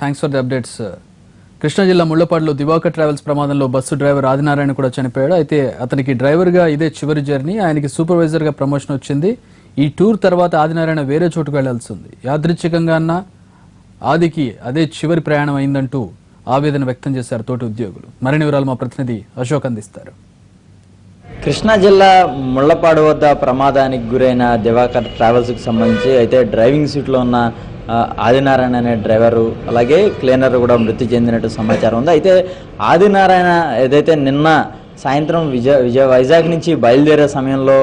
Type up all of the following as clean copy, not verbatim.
Thanks for the updates. Krishna జిల్లా ముళ్లపాడులో Diwakar travels ప్రమాదంలో bus driver Adinarayana కూడా చనిపోయాడు. అయితే అతనికి డ్రైవర్గా ఇదే చివరి జర్నీ. ఆయనకి సూపర్వైజర్గా ప్రమోషన్ వచ్చింది. ఈ టూర్ తర్వాత ఆదినారాయణ వేరే చోటుకు వెళ్లాల్సి ఉంది. యాదృచ్ఛికంగా ఆదికి అదే చివరి ప్రయాణం అయిందంటూ ఆవేదన వ్యక్తం చేశారు తోటి ఉద్యోగులు. మరిన్ని వివరాలు మా ప్రతినిధి అశోక్ అందిస్తారు. కృష్ణా జిల్లా ముళ్లపాడు వద్ద ప్రమాదానికి గురైన దివాకర్ ట్రావెల్స్కి సంబంధించి అయితే డ్రైవింగ్ సీట్లో ఉన్న ఆదినారాయణ అనే డ్రైవరు అలాగే క్లీనర్ కూడా మృతి చెందినట్టు సమాచారం ఉంది. అయితే ఆదినారాయణ ఏదైతే నిన్న సాయంత్రం వైజాగ్ నుంచి బయలుదేరే సమయంలో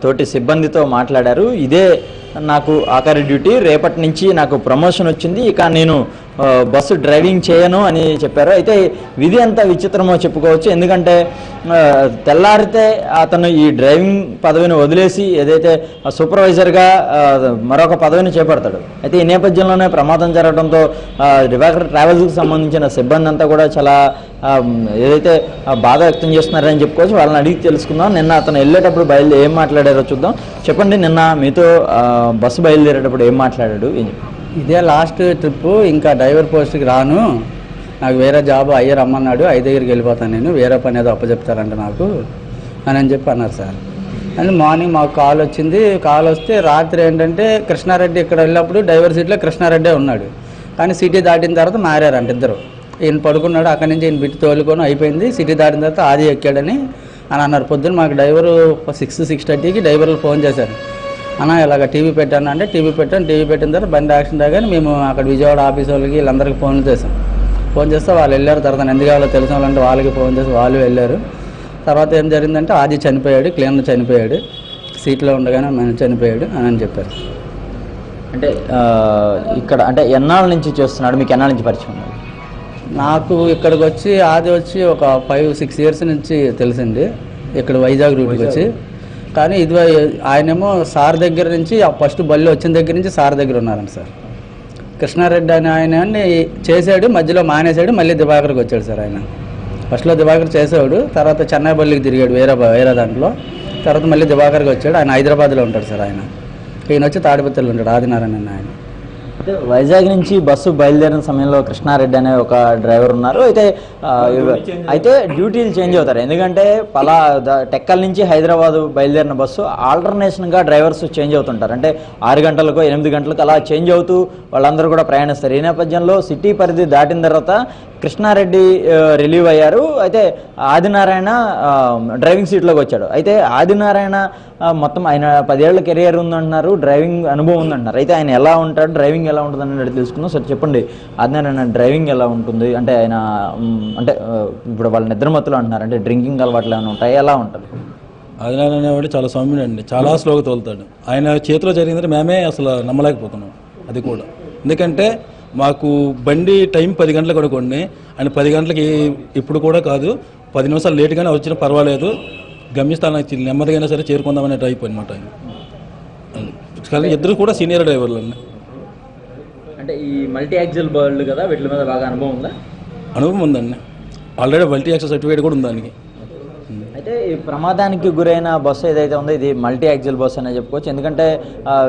తోటి సిబ్బందితో మాట్లాడారు. ఇదే నాకు ఆఖరి డ్యూటీ, రేపటి నుంచి నాకు ప్రమోషన్ వచ్చింది, ఇక నేను బస్సు డ్రైవింగ్ చేయను అని చెప్పారు. అయితే విధి అంతా విచిత్రమో చెప్పుకోవచ్చు. ఎందుకంటే తెల్లారితే అతను ఈ డ్రైవింగ్ పదవిని వదిలేసి ఏదైతే సూపర్వైజర్గా మరొక పదవిని చేపడతాడు. అయితే ఈ నేపథ్యంలోనే ప్రమాదం జరగడంతో దివాకర్ ట్రావెల్స్కి సంబంధించిన సిబ్బంది అంతా కూడా చాలా ఏదైతే బాధ వ్యక్తం చేస్తున్నారని చెప్పుకోవచ్చు. వాళ్ళని అడిగి తెలుసుకుందాం. నిన్న అతను వెళ్ళేటప్పుడు ఏం మాట్లాడారో చూద్దాం. చెప్పండి, నిన్న మీతో బస్సు బయలుదేరేటప్పుడు ఏం మాట్లాడాడు? ఇదే లాస్ట్ ట్రిప్పు, ఇంకా డ్రైవర్ పోస్ట్కి రాను, నాకు వేరే జాబ్ అయ్యర్ రమ్మన్నాడు, దగ్గరికి వెళ్ళిపోతాను, నేను వేరే పని ఏదో అప్పచెప్తారంట నాకు అని చెప్పి అన్నారు సార్. అని మార్నింగ్ మాకు కాల్ వచ్చింది. కాల్ వస్తే రాత్రి ఏంటంటే కృష్ణారెడ్డి ఇక్కడ వెళ్ళినప్పుడు డ్రైవర్ సీట్లో కృష్ణారెడ్డే ఉన్నాడు, కానీ సిటీ దాటిన తర్వాత మారారంట ఇద్దరు. ఈయన పడుకున్నాడు, అక్కడి నుంచి ఈయన బిట్టి తోలుకొని అయిపోయింది. సిటీ దాటిన తర్వాత ఆది ఎక్కాడని అని అన్నారు. పొద్దున్న మాకు డ్రైవరు 6:30కి డ్రైవర్లు ఫోన్ చేశారు. అన్న ఇలాగ టీవీ పెట్టాను అంటే టీవీ పెట్టిన తర్వాత బండి యాక్షన్ దాగానే మేము అక్కడ విజయవాడ ఆఫీస్ వాళ్ళకి వీళ్ళందరికీ ఫోన్లు చేసాం. ఫోన్ చేస్తే వాళ్ళు వెళ్ళారు. తర్వాత ఎందుకు కావాలో తెలిసిన వాళ్ళంటే వాళ్ళకి ఫోన్ చేసి వాళ్ళు వెళ్ళారు. తర్వాత ఏం జరిగిందంటే ఆది చనిపోయాడు, క్లీనర్ చనిపోయాడు, సీట్లో ఉండగానే చనిపోయాడు అని చెప్పారు. అంటే ఇక్కడ అంటే ఎన్నాళ్ళ నుంచి చేస్తున్నాడు, మీకు ఎన్నాళ్ళ నుంచి పరిచయం ఉన్నాడు? నాకు ఇక్కడికి వచ్చి ఆది వచ్చి ఒక 5-6 ఇయర్స్ నుంచి తెలిసింది, ఇక్కడ వైజాగ్ రూట్కి వచ్చి. కానీ ఇది ఆయనేమో సార్ దగ్గర నుంచి ఫస్ట్ బల్లి వచ్చిన దగ్గర నుంచి సార్ దగ్గర ఉన్నారంట సార్. కృష్ణారెడ్డి అని ఆయన చేశాడు, మధ్యలో మానేశాడు, మళ్ళీ దివాకర్కి వచ్చాడు సార్. ఆయన ఫస్ట్లో దివాకర్ చేసేవాడు, తర్వాత చెన్నై బల్లికి తిరిగాడు వేరే దాంట్లో, తర్వాత మళ్ళీ దివాకర్కి వచ్చాడు. ఆయన హైదరాబాద్లో ఉంటాడు సార్. ఈయన వచ్చి తాడిపత్రిలో ఉంటాడు, ఆదినారాయణ ఆయన. అయితే వైజాగ్ నుంచి బస్సు బయలుదేరిన సమయంలో కృష్ణారెడ్డి అనే ఒక డ్రైవర్ ఉన్నారు. అయితే డ్యూటీలు చేంజ్ అవుతారు. ఎందుకంటే టెక్కల్ నుంచి హైదరాబాద్ బయలుదేరిన బస్సు ఆల్టర్నేషన్గా డ్రైవర్స్ చేంజ్ అవుతుంటారు. అంటే 6 గంటలకు 8 గంటలకు అలా చేంజ్ అవుతూ వాళ్ళందరూ కూడా ప్రయాణిస్తారు. ఈ నేపథ్యంలో సిటీ పరిధి దాటిన తర్వాత కృష్ణారెడ్డి రిలీవ్ అయ్యారు. అయితే ఆదినారాయణ డ్రైవింగ్ సీట్లోకి వచ్చాడు. అయితే ఆదినారాయణ మొత్తం ఆయన 10 ఏళ్ల కెరియర్ ఉందంటున్నారు, డ్రైవింగ్ అనుభవం ఉందంటున్నారు. అయితే ఆయన ఎలా ఉంటాడు, డ్రైవింగ్ ఎలా ఉంటుంది అని తెలుసుకుందాం. సరే చెప్పండి, ఆదినారాయణ డ్రైవింగ్ ఎలా ఉంటుంది? అంటే ఆయన అంటే ఇప్పుడు వాళ్ళ నిద్రమత్తులు అంటున్నారు, అంటే డ్రింకింగ్ అలవాట్లు ఏమైనా ఉంటాయి, ఎలా ఉంటుంది? ఆదినారాయణ అనేవాడు చాలా సౌమ్యుడు అండి, చాలా స్లోగా తోలుతాడు. ఆయన చేతిలో జరిగిందంటే మేమే అసలు నమ్మలేకపోతున్నాం. అది కూడా ఎందుకంటే మాకు బండి టైం 10 గంటలకు అనుకోండి, ఆయన 10 గంటలకి ఇప్పుడు కూడా కాదు, 10 నిమిషాలు లేట్గానే వచ్చినా పర్వాలేదు, గమ్యస్థానానికి నెమ్మదిగా సరే చేరుకుందామనే టైప్ అనమాట ఆయన. కానీ ఇద్దరు కూడా సీనియర్ డ్రైవర్లు అండి. అంటే ఈ మల్టీ యాక్సిల్ బళ్ళు కదా, వీటి మీద బాగా అనుభవం ఉందా? అనుభవం ఉందండి, ఆల్రెడీ మల్టీ యాక్సిల్ సర్టిఫికేట్ కూడా ఉంది దానికి. అయితే ఈ ప్రమాదానికి గురైన బస్సు ఏదైతే ఉందో ఇది మల్టీ యాక్సిల్ బస్సు అనే చెప్పుకోవచ్చు. ఎందుకంటే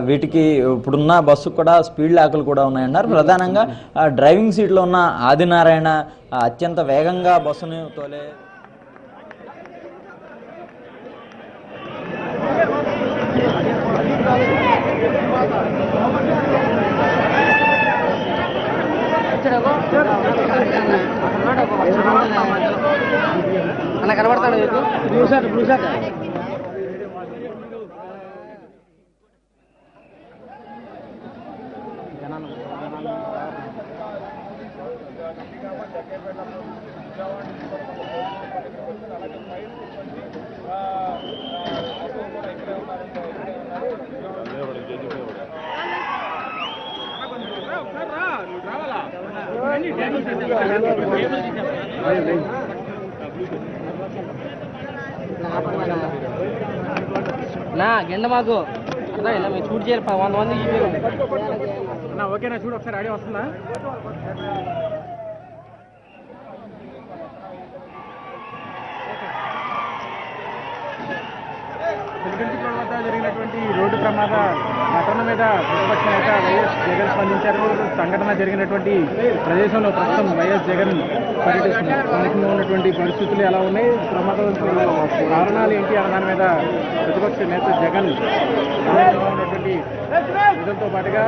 వీటికి ఇప్పుడున్న బస్సు కూడా స్పీడ్ ల్యాకులు కూడా ఉన్నాయన్నారు. ప్రధానంగా డ్రైవింగ్ సీట్లో ఉన్న ఆదినారాయణ అత్యంత వేగంగా బస్సును తోలే అన్న కనబడతాడు బ్లూ షర్ట్ నా గెండ మాకు షూట్ చేయాలి 100 మంది ఓకేనా? చూడు ఒకసారి ఆడియో వస్తుందా? వెలుగంటి వద్ద జరిగినటువంటి రోడ్డు ప్రమాద ఘటన మీద మీద ప్రతిపక్ష నేత వైఎస్ జగన్ స్పందించారు. సంఘటన జరిగినటువంటి ప్రదేశంలో ప్రస్తుతం వైఎస్ జగన్ పర్యటిస్తున్నారు. స్థానికంగా ఉన్నటువంటి పరిస్థితులు ఎలా ఉన్నాయి, ప్రమాదం కారణాలు ఏంటి అన్న దాని మీద ప్రతిపక్ష నేత జగన్ ఉన్నటువంటి విధంతో పాటుగా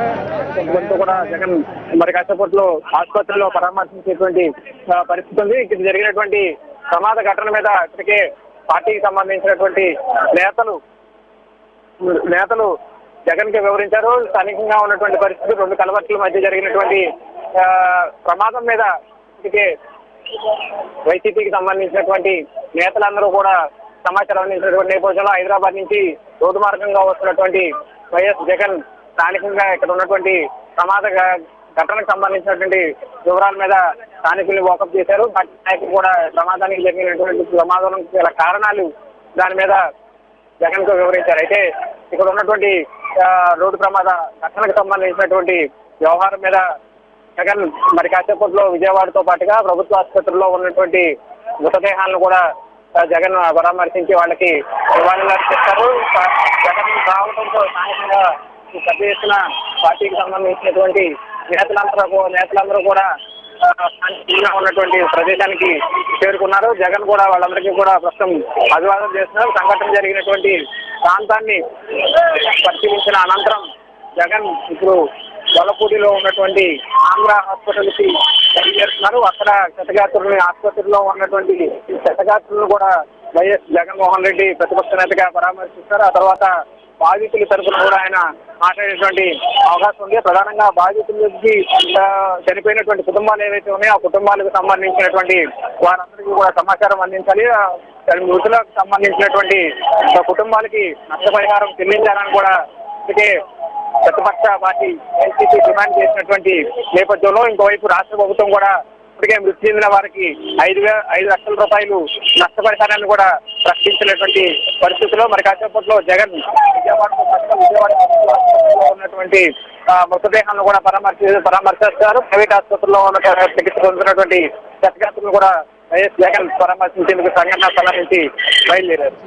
కూడా జగన్ మరి కాసేపట్లో ఆసుపత్రిలో పరామర్శించేటువంటి పరిస్థితి ఉంది. ఇక్కడ జరిగినటువంటి ప్రమాద ఘటన మీద ఇప్పటికే పార్టీకి సంబంధించినటువంటి నేతలు జగన్ కి వివరించారు. స్థానికంగా ఉన్నటువంటి పరిస్థితి, రెండు కలవట్ల మధ్య జరిగినటువంటి ప్రమాదం మీద ఇప్పటికే వైసీపీకి సంబంధించినటువంటి నేతలందరూ కూడా సమాచారం అందించినటువంటి నేపథ్యంలో హైదరాబాద్ నుంచి రోడ్డు మార్గంగా వస్తున్నటువంటి వైఎస్ జగన్ స్థానికంగా ఇక్కడ ఉన్నటువంటి ప్రమాద ఘటనకు సంబంధించినటువంటి వివరాల మీద స్థానికుల్ని వాకప్ చేశారు. పార్టీ నాయకులు కూడా ప్రమాదానికి జరిగినటువంటి ప్రమాదం గల కారణాలు దాని మీద జగన్ కు వివరించారు. అయితే ఇక్కడ ఉన్నటువంటి రోడ్డు ప్రమాద ఘటనకు సంబంధించినటువంటి వ్యవహారం మీద జగన్ మరి కాసేపట్లో విజయవాడతో పాటుగా ప్రభుత్వ ఆసుపత్రిలో ఉన్నటువంటి మృతదేహాలను కూడా జగన్ పరామర్శించి వాళ్ళకి నివాళులు అర్పిస్తారు. జగన్ రావడంతో స్థానికంగా పెద్ద ఎత్తున పార్టీకి సంబంధించినటువంటి నేతలందరూ కూడా స్థానికంగా ఉన్నటువంటి ప్రదేశానికి చేరుకున్నారు. జగన్ కూడా వాళ్ళందరికీ కూడా ప్రస్తుతం అభివాదం చేస్తున్నారు. సంఘటన జరిగినటువంటి ప్రాంతాన్ని పరిశీలించిన అనంతరం జగన్ ఇప్పుడు గొల్లపూడిలో ఉన్నటువంటి ఆంధ్ర హాస్పిటల్ కి బయలుదేరుతున్నారు. అక్కడ ఆసుపత్రిలో ఉన్నటువంటి క్షతగాత్రులను కూడా వైఎస్ జగన్మోహన్ రెడ్డి ప్రతిపక్ష నేతగా పరామర్శిస్తారు. ఆ తర్వాత బాధితుల తరఫున కూడా ఆయన మాట్లాడేటువంటి అవకాశం ఉంది. ప్రధానంగా బాధితులకి చనిపోయినటువంటి కుటుంబాలు ఏవైతే ఉన్నాయో ఆ కుటుంబాలకు సంబంధించినటువంటి వారందరికీ కూడా సమాచారం అందించాలి. మృతులకు సంబంధించినటువంటి కుటుంబాలకి నష్టపరిహారం చెల్లించాలని కూడా ఇప్పటికే ప్రతిపక్ష పార్టీ ఎన్సీపీ డిమాండ్ చేసినటువంటి నేపథ్యంలో ఇంకోవైపు రాష్ట్ర ప్రభుత్వం కూడా ఇప్పటికే మృతి చెందిన వారికి 5 లక్షల రూపాయలు నష్టపరిహారాన్ని కూడా ప్రకటించినటువంటి పరిస్థితుల్లో మరి కాసేపట్లో జగన్ విజయవాడలో ఉన్నటువంటి మృతదేహాలను కూడా పరామర్శిస్తారు. ప్రైవేట్ ఆసుపత్రిలో ఉన్న చికిత్స పొందుతున్నటువంటి క్షతగాత్రులను కూడా వైఎస్ జగన్ పరామర్శించేందుకు సంఘటనా స్థలం నుంచి బయలుదేరారు.